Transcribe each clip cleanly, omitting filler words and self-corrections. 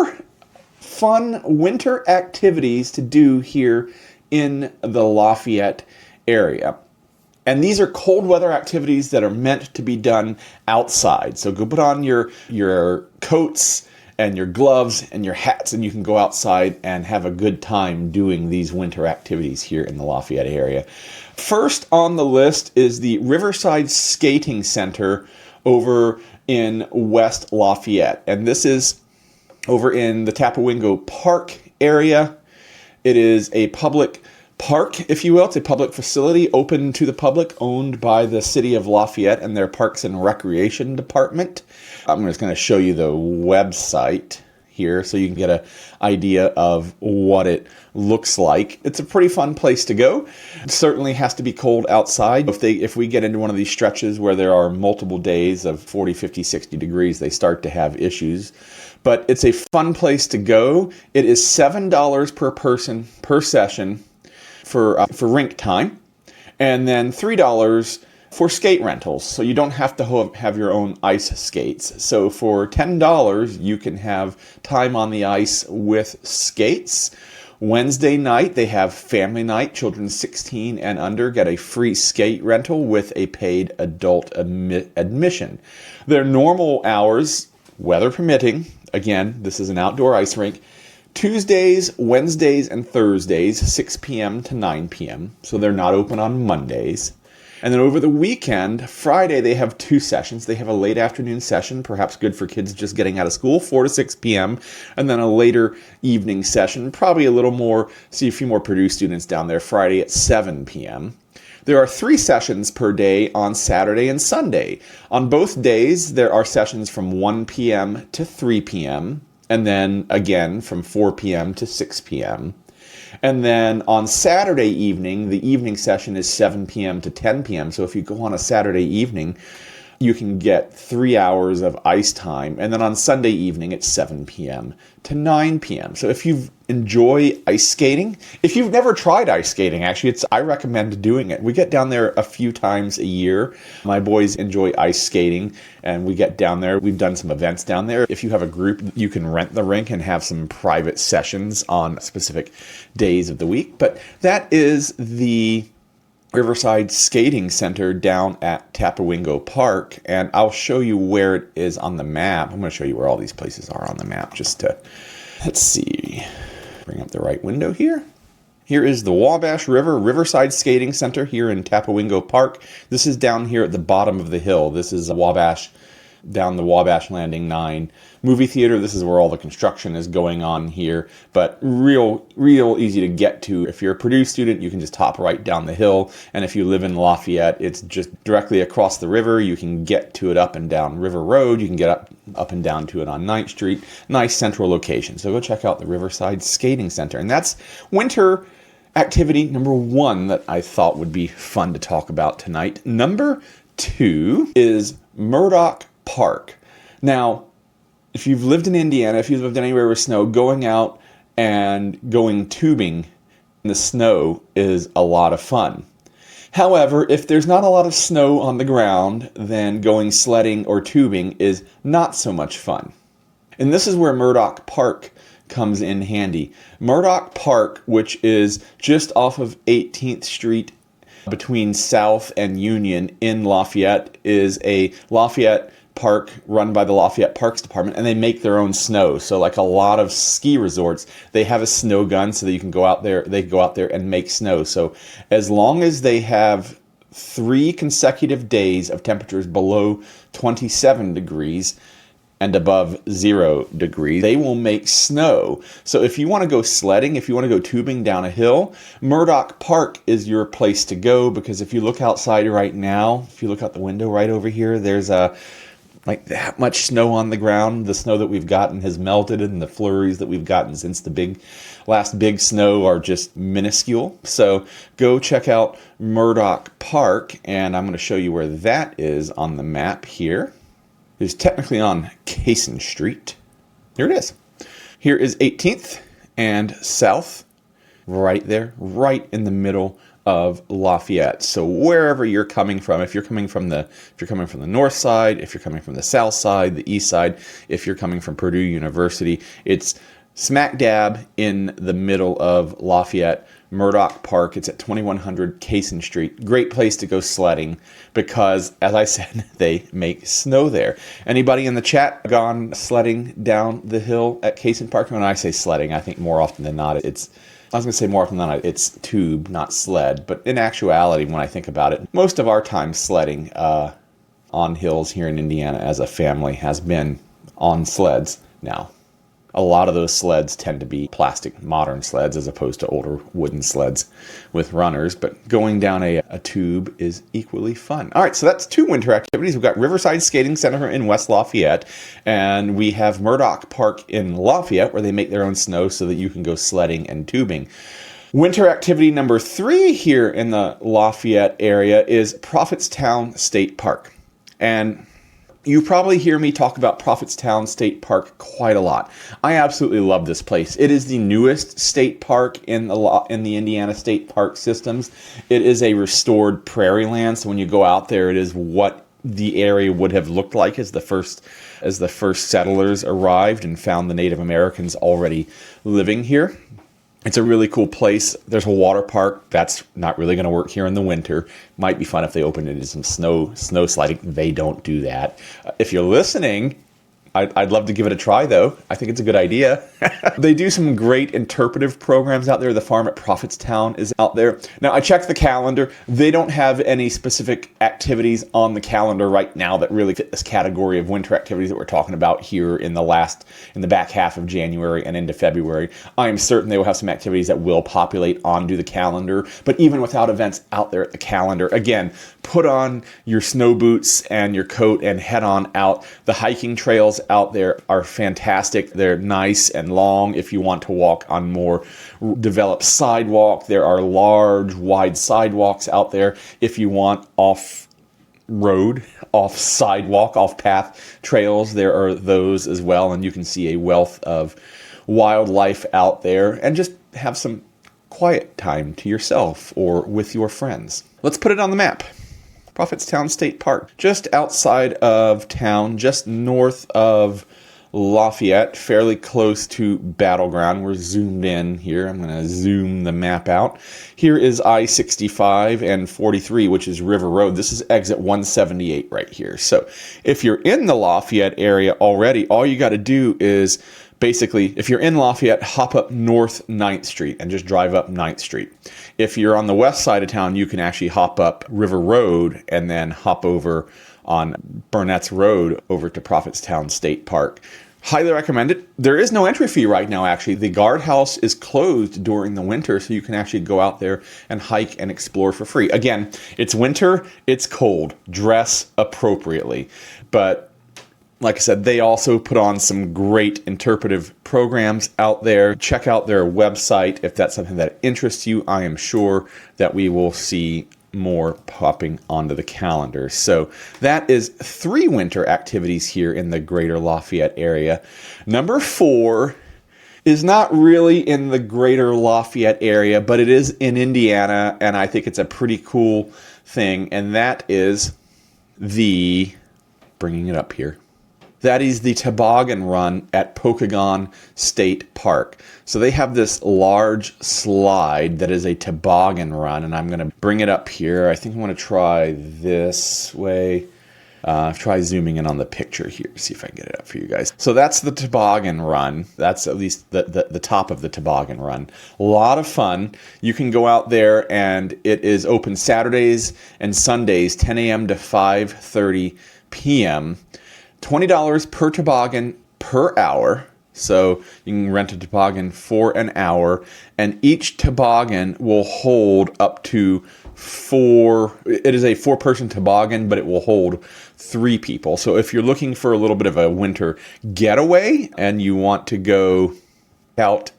4 fun winter activities to do here in the Lafayette area. And these are cold weather activities that are meant to be done outside. So go put on your coats and your gloves and your hats, and you can go outside and have a good time doing these winter activities here in the Lafayette area. First on the list is the Riverside Skating Center over in West Lafayette. And this is over in the Toboggan Park area. It is a public park, if you will. It's a public facility open to the public, owned by the city of Lafayette and their Parks and Recreation Department. I'm just going to show you the website here so you can get an idea of what it looks like. It's a pretty fun place to go. It certainly has to be cold outside. If we get into one of these stretches where there are multiple days of 40, 50, 60 degrees, they start to have issues. But it's a fun place to go. It is $7 per person per session for rink time, and then $3 for skate rentals. So you don't have to have your own ice skates. So for $10, you can have time on the ice with skates. Wednesday night, they have family night. Children 16 and under get a free skate rental with a paid adult admission. Their normal hours, weather permitting, again, this is an outdoor ice rink, Tuesdays, Wednesdays, and Thursdays, 6 p.m. to 9 p.m. So they're not open on Mondays. And then over the weekend, Friday, they have 2 sessions. They have a late afternoon session, perhaps good for kids just getting out of school, 4 to 6 p.m. And then a later evening session, probably a little more, see a few more Purdue students down there, Friday at 7 p.m. There are 3 sessions per day on Saturday and Sunday. On both days, there are sessions from 1 p.m. to 3 p.m., and then again from 4 p.m. to 6 p.m. And then on Saturday evening, the evening session is 7 p.m. to 10 p.m. So if you go on a Saturday evening, you can get 3 hours of ice time. And then on Sunday evening, it's 7 p.m. to 9 p.m. So if you enjoy ice skating, if you've never tried ice skating, actually, I recommend doing it. We get down there a few times a year. My boys enjoy ice skating, and we get down there. We've done some events down there. If you have a group, you can rent the rink and have some private sessions on specific days of the week. But that is the Riverside Skating Center down at Toboggan Park, and I'll show you where it is on the map. I'm going to show you where all these places are on the map just to, let's see, bring up the right window here. Here is the Wabash River Riverside Skating Center here in Toboggan Park. This is down here at the bottom of the hill. This is Wabash, down the Wabash Landing 9 movie theater. This is where all the construction is going on here, but real easy to get to. If you're a Purdue student, you can just hop right down the hill, and if you live in Lafayette, it's just directly across the river. You can get to it up and down River Road. You can get up and down to it on 9th Street. Nice central location. So go check out the Riverside Skating Center, and that's winter activity number 1 that I thought would be fun to talk about tonight. Number 2 is Murdock Park. Now, if you've lived in Indiana, if you've lived anywhere with snow, going out and going tubing in the snow is a lot of fun. However, if there's not a lot of snow on the ground, then going sledding or tubing is not so much fun. And this is where Murdock Park comes in handy. Murdock Park, which is just off of 18th Street between South and Union in Lafayette, is a Lafayette park run by the Lafayette Parks Department, and they make their own snow. So like a lot of ski resorts, they have a snow gun so that you can go out there, they go out there and make snow. So as long as they have 3 consecutive days of temperatures below 27 degrees and above 0 degrees, they will make snow. So if you want to go sledding, if you want to go tubing down a hill, Murdock Park is your place to go, because if you look outside right now, if you look out the window right over here, there's like that much snow on the ground. The snow that we've gotten has melted, and the flurries that we've gotten since the last big snow are just minuscule. So go check out Murdock Park, and I'm going to show you where that is on the map here. It's technically on Cason Street. Here it is. Here is 18th and South, right there, right in the middle of Lafayette. So wherever you're coming from, if you're coming from the north side, if you're coming from the south side, the east side, if you're coming from Purdue University, it's smack dab in the middle of Lafayette. Murdock Park. It's at 2100 Cason Street. Great place to go sledding because, as I said, they make snow there. Anybody in the chat gone sledding down the hill at Cason Park? When I say sledding, I think more often than not it's tube, not sled. But in actuality, when I think about it, most of our time sledding on hills here in Indiana as a family has been on sleds. Now, a lot of those sleds tend to be plastic modern sleds as opposed to older wooden sleds with runners, but going down a tube is equally fun. All right, so that's 2 winter activities. We've got Riverside Skating Center in West Lafayette, and we have Murdock Park in Lafayette where they make their own snow so that you can go sledding and tubing. Winter activity number 3 here in the Lafayette area is Prophetstown State Park. And you probably hear me talk about Prophetstown State Park quite a lot. I absolutely love this place. It is the newest state park in the Indiana state park systems. It is a restored prairie land, so when you go out there, it is what the area would have looked like as the first settlers arrived and found the Native Americans already living here. It's a really cool place. There's a water park. That's not really going to work here in the winter. Might be fun if they open it into some snow sliding. They don't do that. If you're listening, I'd love to give it a try, though. I think it's a good idea. They do some great interpretive programs out there. The farm at Prophetstown is out there. Now, I checked the calendar. They don't have any specific activities on the calendar right now that really fit this category of winter activities that we're talking about here in the back half of January and into February. I am certain they will have some activities that will populate onto the calendar. But even without events out there at the calendar, again, put on your snow boots and your coat and head on out. The hiking trails out there are fantastic. They're nice and long. If you want to walk on more developed sidewalk, there are large, wide sidewalks out there. If you want off-road, off-sidewalk, off-path trails, there are those as well, and you can see a wealth of wildlife out there and just have some quiet time to yourself or with your friends. Let's put it on the map. Prophetstown State Park, just outside of town, just north of Lafayette, fairly close to Battleground. We're zoomed in here. I'm going to zoom the map out. Here is I-65 and 43, which is River Road. This is exit 178 right here. So if you're in the Lafayette area already, all you got to do is basically, if you're in Lafayette, hop up North 9th Street and just drive up 9th Street. If you're on the west side of town, you can actually hop up River Road and then hop over on Burnett's Road over to Prophetstown State Park. Highly recommend it. There is no entry fee right now, actually. The guardhouse is closed during the winter, so you can actually go out there and hike and explore for free. Again, it's winter, it's cold. Dress appropriately. But like I said, they also put on some great interpretive programs out there. Check out their website if that's something that interests you. I am sure that we will see more popping onto the calendar. So that is 3 winter activities here in the Greater Lafayette area. Number 4 is not really in the Greater Lafayette area, but it is in Indiana, and I think it's a pretty cool thing, and that is bringing it up here. That is the toboggan run at Pokagon State Park. So they have this large slide that is a toboggan run, and I'm going to bring it up here. I think I want to try this way. Try zooming in on the picture here, see if I can get it up for you guys. So that's the toboggan run. That's at least the top of the toboggan run. A lot of fun. You can go out there, and it is open Saturdays and Sundays, 10 a.m. to 5:30 p.m., $20 per toboggan per hour. So you can rent a toboggan for an hour, and each toboggan will hold up to 4. It is a 4-person toboggan, but it will hold 3 people. So if you're looking for a little bit of a winter getaway and you want to go out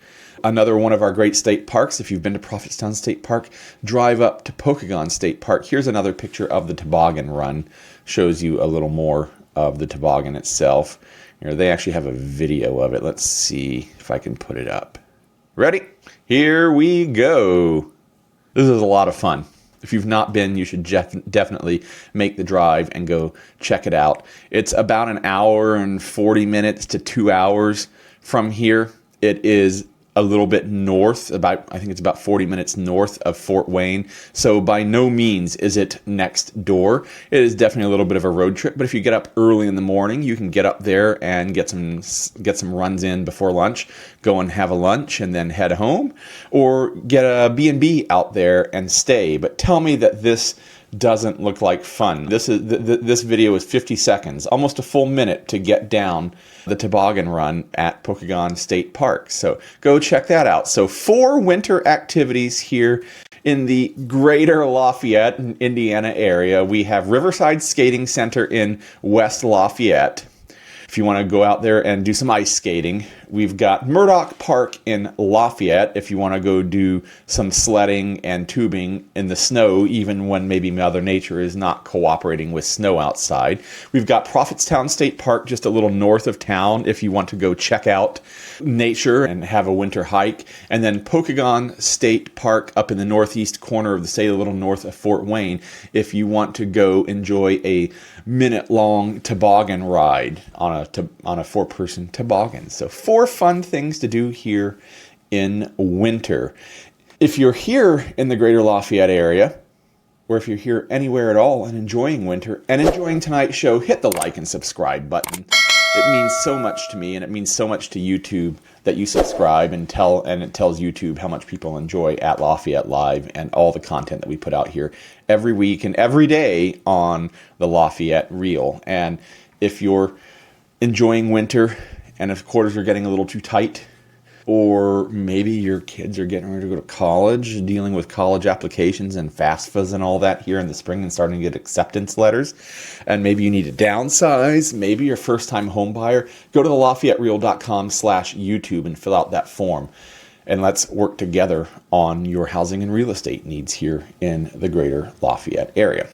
another one of our great state parks, if you've been to Prophetstown State Park, drive up to Pokagon State Park. Here's another picture of the toboggan run. Shows you a little more of the toboggan itself. They actually have a video of it. Let's see if I can put it up. Ready? Here we go. This is a lot of fun. If you've not been, you should definitely make the drive and go check it out. It's about an hour and 40 minutes to 2 hours from here. It is a little bit north, I think it's about 40 minutes north of Fort Wayne. So by no means is it next door. It is definitely a little bit of a road trip, but if you get up early in the morning, you can get up there and get some runs in before lunch, go and have a lunch and then head home, or get a B&B out there and stay. But tell me that this doesn't look like fun. This video is 50 seconds, almost a full minute to get down the toboggan run at Pokagon State Park. So go check that out. So 4 winter activities here in the Greater Lafayette, Indiana area. We have Riverside Skating Center in West Lafayette. If you want to go out there and do some ice skating, we've got Murdock Park in Lafayette. If you want to go do some sledding and tubing in the snow, even when maybe Mother Nature is not cooperating with snow outside. We've got Prophetstown State Park just a little north of town if you want to go check out nature and have a winter hike. And then Pokagon State Park up in the northeast corner of the state, a little north of Fort Wayne, if you want to go enjoy a minute-long toboggan ride on a 4-person toboggan. So 4 fun things to do here in winter. If you're here in the Greater Lafayette area, or if you're here anywhere at all and enjoying winter and enjoying tonight's show, hit the like and subscribe button. It means so much to me, and it means so much to YouTube that you subscribe and it tells YouTube how much people enjoy At Lafayette Live and all the content that we put out here every week and every day on the Lafayette Reel. And if you're enjoying winter and if quarters are getting a little too tight, or maybe your kids are getting ready to go to college, dealing with college applications and FAFSAs and all that here in the spring and starting to get acceptance letters, and maybe you need to downsize, maybe you're a first-time home buyer, go to the LafayetteReal.com/YouTube and fill out that form. And let's work together on your housing and real estate needs here in the Greater Lafayette area.